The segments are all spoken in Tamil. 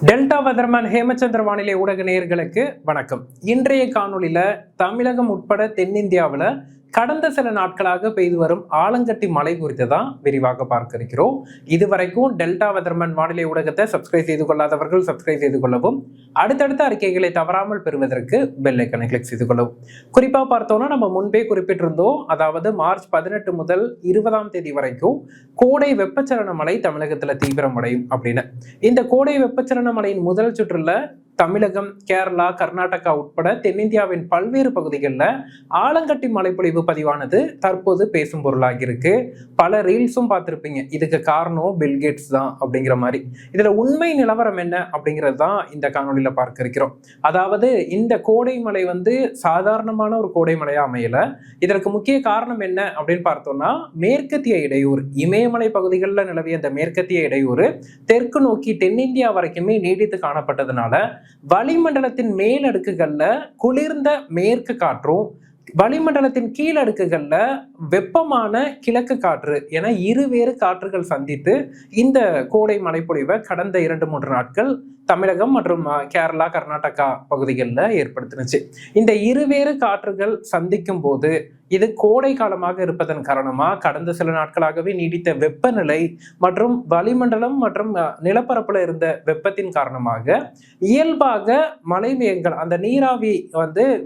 டெல்டா வெதர்மேன் ஹேமச்சந்திர வானிலை ஊடக நேயர்களுக்கு வணக்கம். இன்றைய காணொலியில தமிழகம் உட்பட தென்னிந்தியாவில் கடந்த சில நாட்களாக பெய்து வரும் ஆலங்கட்டி மழை குறித்து தான் விரிவாக பார்க்க இருக்கிறோம். இதுவரைக்கும் டெல்டா வெதர்மேன் வானிலை ஊடகத்தை சப்ஸ்கிரைப் செய்து கொள்ளாதவர்கள் சப்ஸ்கிரைப் செய்து கொள்ளவும், அடுத்தடுத்த அறிக்கைகளை தவறாமல் பெறுவதற்கு பெல் ஐக்கனை கிளிக் செய்து கொள்ளவும். குறிப்பாக பார்த்தோம்னா நம்ம முன்பே குறிப்பிட்டிருந்தோம், அதாவது மார்ச் 18 முதல் 20ஆம் தேதி வரைக்கும் கோடை வெப்பச்சலன மழை தமிழகத்தில் தீவிரமடையும் அப்படின்னு. இந்த கோடை வெப்பச்சலன மழையின் முதல் சுற்றுல தமிழகம், கேரளா, கர்நாடகா உட்பட தென்னிந்தியாவின் பல்வேறு பகுதிகளில் ஆலங்கட்டி மழைப்பொழிவு பதிவானது தற்போது பேசும் பொருளாகி இருக்கு. பல ரீல்ஸும் பார்த்துருப்பீங்க, இதுக்கு காரணம் பில்கேட்ஸ் தான் அப்படிங்கிற மாதிரி. இதுல உண்மை நிலவரம் என்ன அப்படிங்கிறது தான் இந்த காணொலியில பார்க்க இருக்கிறோம். அதாவது இந்த கோடை மழை சாதாரணமான ஒரு கோடை மழையா அமையல. இதற்கு முக்கிய காரணம் என்ன அப்படின்னு பார்த்தோம்னா, மேற்கத்திய இடையூறு, இமயமலை பகுதிகளில் நிலவிய அந்த மேற்கத்திய இடையூறு தெற்கு நோக்கி தென்னிந்தியா வரைக்குமே நீடித்து காணப்பட்டதுனால வளிமண்டலத்தின் மேலடுக்குகள்ல குளிர்ந்த மேற்கு காற்றும், வளிமண்டலத்தின் கீழடுக்குகள்ல வெப்பமான கிழக்கு காற்று என இருவேறு காற்றுகள் சந்தித்து இந்த கோடை மழைப்பொழிவை கடந்த 2-3 நாட்கள் தமிழகம் மற்றும் கேரளா, கர்நாடகா பகுதிகளில் ஏற்படுத்தினுச்சு. இந்த இருவேறு காற்றுகள் சந்திக்கும் போது இது கோடை காலமாக இருப்பதன் காரணமா கடந்த சில நாட்களாகவே நீடித்த வெப்பநிலை மற்றும் வளிமண்டலம் மற்றும் நிலப்பரப்புல இருந்த வெப்பத்தின் காரணமாக இயல்பாக மழை மேகங்கள், அந்த நீராவி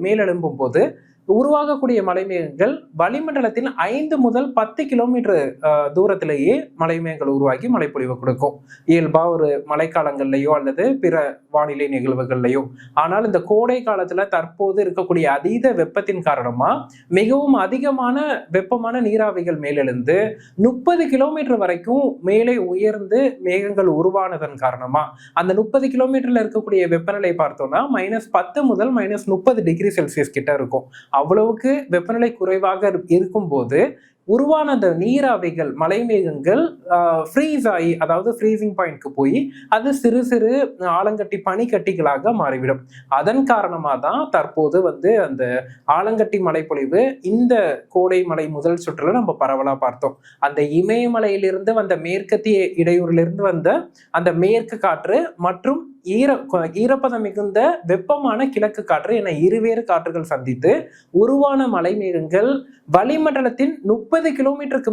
மேலெழும்பும் போது உருவாகக்கூடிய மலைமேகங்கள் வளிமண்டலத்தின் 5 முதல் 10 கிலோமீட்டர் தூரத்திலேயே மலைமேகங்கள் உருவாகி மழைப்பொழிவு கொடுக்கும், இயல்பா ஒரு மழைக்காலங்கள்லையோ அல்லது பிற வானிலை நிகழ்வுகள்லையோ. ஆனால் இந்த கோடை காலத்துல தற்போது இருக்கக்கூடிய அதீத வெப்பத்தின் காரணமா மிகவும் அதிகமான வெப்பமான நீராவிகள் மேலெழுந்து 30 கிலோமீட்டர் வரைக்கும் மேலே உயர்ந்து மேகங்கள் உருவானதன் காரணமா அந்த 30 கிலோமீட்டர்ல இருக்கக்கூடிய வெப்பநிலை பார்த்தோம்னா -10 முதல் -30 டிகிரி செல்சியஸ் கிட்ட இருக்கும். அவ்வளவுக்கு வெப்பநிலை குறைவாக இருக்கும் போது உருவான அந்த நீராவிகள், மலைமேகங்கள் ஃப்ரீஸ் ஆகி, அதாவது ஃப்ரீசிங் பாயிண்ட்க்கு போய் அது சிறு சிறு ஆலங்கட்டி பனிக்கட்டிகளாக மாறிவிடும். அதன் காரணமாக தான் தற்போது அந்த ஆலங்கட்டி மழைப்பொழிவு இந்த கோடை மழை முதல் சுற்றுல நம்ம பரவலாக பார்த்தோம். அந்த இமயமலையிலிருந்து வந்த மேற்கத்திய இடையூறிலிருந்து வந்த அந்த மேற்கு காற்று மற்றும் ஈரப்பதம் மிகுந்த வெப்பமான கிழக்கு காற்று என இருவேறு காற்றுகள் சந்தித்து உருவான மலைமேகங்கள் வளிமண்டலத்தின் 30 கிலோமீட்டருக்கு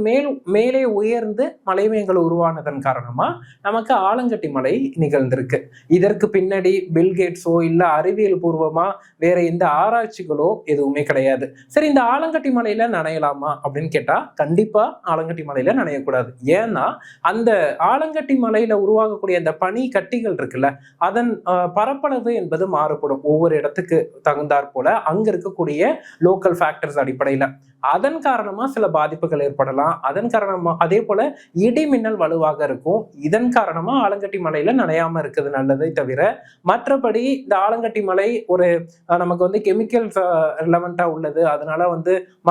மேலே உயர்ந்து மலைமேகங்கள் உருவானதன் காரணமா நமக்கு ஆலங்கட்டி மழை நிகழ்ந்திருக்கு. இதற்கு பின்னாடி பில்கேட்ஸோ இல்ல அறிவியல் பூர்வமா வேற எந்த ஆராய்ச்சிகளோ எதுவுமே கிடையாது. சரி, இந்த ஆலங்கட்டி மலையில நனையலாமா அப்படின்னு கேட்டா கண்டிப்பா ஆலங்கட்டி மலையில நனையக்கூடாது. ஏன்னா அந்த ஆலங்கட்டி மலையில உருவாகக்கூடிய அந்த பனி கட்டிகள் இருக்குல்ல, அதன் பரப்பளவு என்பது மாறுபடும் ஒவ்வொரு இடத்துக்கு தகுந்தாற் போல, அங்க இருக்கக்கூடிய லோக்கல் ஃபேக்டர்ஸ் அடிப்படையில. அதன் காரணமா சில பாதிப்புகள் ஏற்படலாம். அதன் காரணமா அதே போல இடி மின்னல் வலுவாக இருக்கும். இதன் காரணமா ஆலங்கட்டி மலையில நனையாம இருக்குது நல்லதை தவிர, மற்றபடி இந்த ஆலங்கட்டி மலை ஒரு நமக்கு கெமிக்கல்ஸ் ரிலவெண்டா உள்ளது, அதனால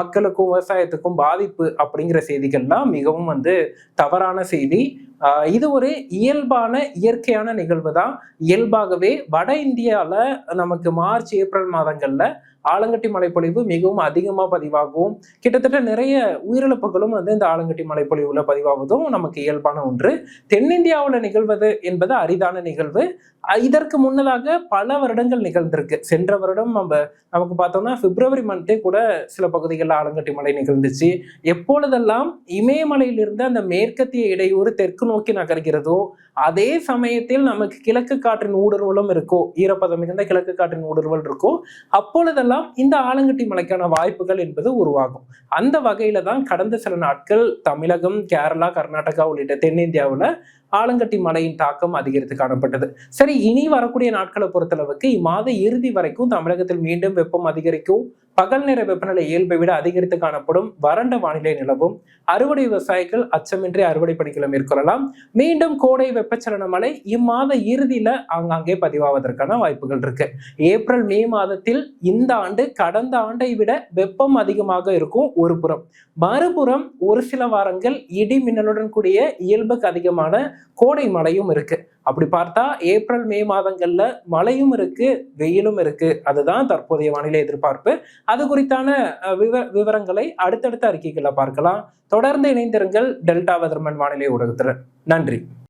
மக்களுக்கும் விவசாயத்துக்கும் பாதிப்பு அப்படிங்கிற செய்திகள்லாம் மிகவும் தவறான செய்தி. இது ஒரு இயல்பான இயற்கையான நிகழ்வு தான். இயல்பாகவே வட இந்தியால நமக்கு மார்ச், ஏப்ரல் மாதங்கள்ல ஆலங்கட்டி மழைப்பொழிவு மிகவும் அதிகமாக பதிவாகும். கிட்டத்தட்ட நிறைய உயிரிழப்புகளும் இந்த ஆலங்கட்டி மழைப்பொழிவுல பதிவாவதும் நமக்கு இயல்பான ஒன்று. தென்னிந்தியாவில் நிகழ்வது என்பது அரிதான நிகழ்வு. இதற்கு முன்னதாக பல வருடங்கள் நிகழ்ந்திருக்கு. சென்ற வருடம் நமக்கு பார்த்தோம்னா பிப்ரவரி மந்தே கூட சில பகுதிகளில் ஆலங்கட்டி மழை நிகழ்ந்துச்சு. எப்பொழுதெல்லாம் இமயமலையிலிருந்து அந்த மேற்கத்திய இடையூறு தெற்கு நோக்கி நகர்கிறதோ அதே சமயத்தில் நமக்கு கிழக்கு காற்றின் ஊடுருவலும் இருக்கோ, ஈரப்பதம் மிகுந்த கிழக்கு காற்றின் ஊடுருவல் இருக்கோ, அப்பொழுதெல்லாம் இந்த ஆலங்கட்டி மழைக்கான வாய்ப்புகள் என்பது உருவாகும். அந்த வகையில தான் கடந்த சில நாட்கள் தமிழகம், கேரளா, கர்நாடகா உள்ளிட்ட தென்னிந்தியாவில் ஆலங்கட்டி மழையின் தாக்கம் அதிகரித்து காணப்பட்டது. சரி, இனி வரக்கூடிய நாட்களை பொறுத்தளவுக்கு இம்மாத இறுதி வரைக்கும் தமிழகத்தில் மீண்டும் வெப்பம் அதிகரிக்கும். பகல் நேர வெப்பநிலை இயல்பை விட அதிகரித்து காணப்படும். வறண்ட வானிலை நிலவும். அறுவடை விவசாயிகள் அச்சமின்றி அறுவடை பணிகளை மேற்கொள்ளலாம். மீண்டும் கோடை வெப்பச்சலன மழை இம்மாத இறுதியில ஆங்காங்கே பதிவாவதற்கான வாய்ப்புகள் இருக்கு. ஏப்ரல், மே மாதத்தில் இந்த ஆண்டு கடந்த ஆண்டை விட வெப்பம் அதிகமாக இருக்கும் ஒரு புறம். மறுபுறம் ஒரு சில வாரங்கள் இடி மின்னலுடன் கூடிய இயல்புக்கு அதிகமான கோடை மழையும் இருக்கு. அப்படி பார்த்தா ஏப்ரல், மே மாதங்கள்ல மழையும் இருக்கு, வெயிலும் இருக்கு. அதுதான் தற்போதைய வானிலை எதிர்பார்ப்பு. அது குறித்தான விவரங்களை அடுத்தடுத்த அறிக்கைகளை பார்க்கலாம். தொடர்ந்து இணைந்திருங்கள் டெல்டா வெதர்மேன் வானிலை ஊடகத்துடன். நன்றி.